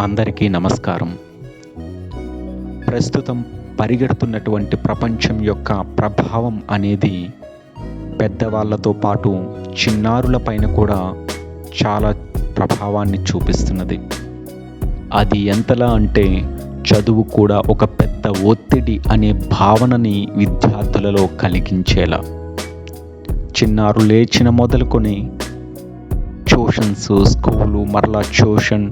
అందరికీ నమస్కారం. ప్రస్తుతం పరిగెడుతున్నటువంటి ప్రపంచం యొక్క ప్రభావం అనేది పెద్దవాళ్ళతో పాటు చిన్నారుల పైన కూడా చాలా ప్రభావాన్ని చూపిస్తున్నది. అది ఎంతలా అంటే చదువు కూడా ఒక పెద్ద ఒత్తిడి అనే భావనని విద్యార్థులలో కలిగించేలా. చిన్నారులు లేచిన మొదలుకొని ట్యూషన్స్, స్కూలు, మరలా ట్యూషన్,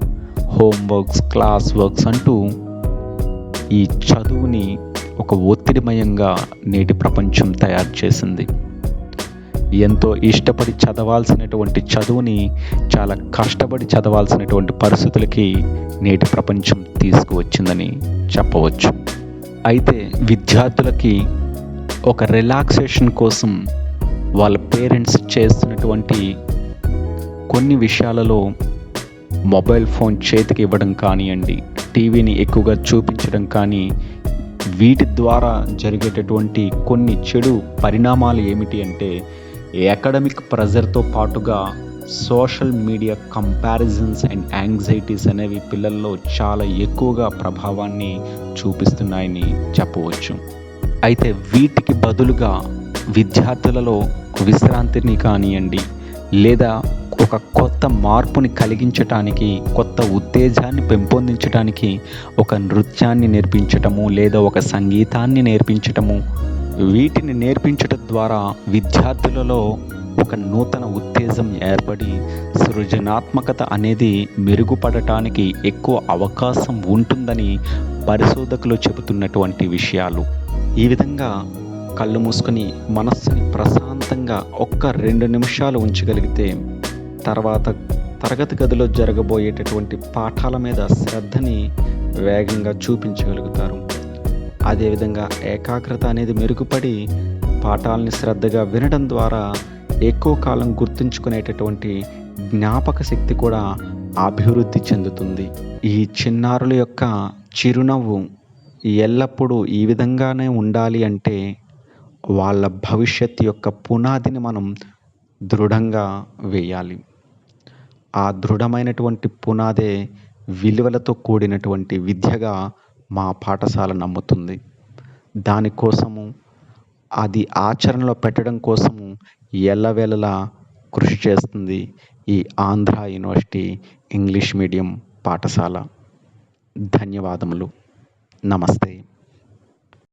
హోంవర్క్స్, క్లాస్ వర్క్స్ అంటూ ఈ చదువుని ఒక ఒత్తిడిమయంగా నేటి ప్రపంచం తయారు చేసింది. ఎంతో ఇష్టపడి చదవాల్సినటువంటి చదువుని చాలా కష్టపడి చదవాల్సినటువంటి పరిస్థితులకి నేటి ప్రపంచం తీసుకువచ్చిందని చెప్పవచ్చు. అయితే విద్యార్థులకి ఒక రిలాక్సేషన్ కోసం వాళ్ళ పేరెంట్స్ చేస్తున్నటువంటి కొన్ని విషయాలలో మొబైల్ ఫోన్ చేతికి ఇవ్వడం కానివ్వండి, టీవీని ఎక్కువగా చూపించడం కానీ, వీటి ద్వారా జరిగేటటువంటి కొన్ని చెడు పరిణామాలు ఏమిటి అంటే అకాడమిక్ ప్రెజర్తో పాటుగా social media comparisons and anxieties అనేవి పిల్లల్లో చాలా ఎక్కువగా ప్రభావాన్ని చూపిస్తున్నాయని చెప్పవచ్చు. అయితే వీటికి బదులుగా విద్యార్థులలో విశ్రాంతిని కానివ్వండి, లేదా ఒక కొత్త మార్పుని కలిగించటానికి, కొత్త ఉత్తేజాన్ని పెంపొందించడానికి ఒక నృత్యాన్ని నేర్పించటము, లేదా ఒక సంగీతాన్ని నేర్పించటము, వీటిని నేర్పించటం ద్వారా విద్యార్థులలో ఒక నూతన ఉత్తేజం ఏర్పడి సృజనాత్మకత అనేది మెరుగుపడటానికి ఎక్కువ అవకాశం ఉంటుందని పరిశోధకులు చెబుతున్నటువంటి విషయాలు. ఈ విధంగా కళ్ళు మూసుకొని మనస్సుని ప్రశాంతంగా ఒక్క 2 నిమిషాలు ఉంచగలిగితే తర్వాత తరగతి గదిలో జరగబోయేటటువంటి పాఠాల మీద శ్రద్ధని వేగంగా చూపించగలుగుతారు. అదేవిధంగా ఏకాగ్రత అనేది మెరుగుపడి పాఠాలని శ్రద్ధగా వినడం ద్వారా ఎక్కువ కాలం గుర్తుంచుకునేటటువంటి జ్ఞాపక శక్తి కూడా అభివృద్ధి చెందుతుంది. ఈ చిన్నారుల యొక్క చిరునవ్వు ఎల్లప్పుడూ ఈ విధంగానే ఉండాలి అంటే వాళ్ళ భవిష్యత్తు యొక్క పునాదిని మనం దృఢంగా వేయాలి. ఆ దృఢమైనటువంటి పునాదే విలువలతో కూడినటువంటి విద్యగా మా పాఠశాల నమ్ముతుంది. దానికోసము అది ఆచరణలో పెట్టడం కోసము ఎల్లవేళలా కృషి చేస్తుంది ఈ ఆంధ్ర యూనివర్సిటీ ఇంగ్లీష్ మీడియం పాఠశాల. ధన్యవాదములు. నమస్తే.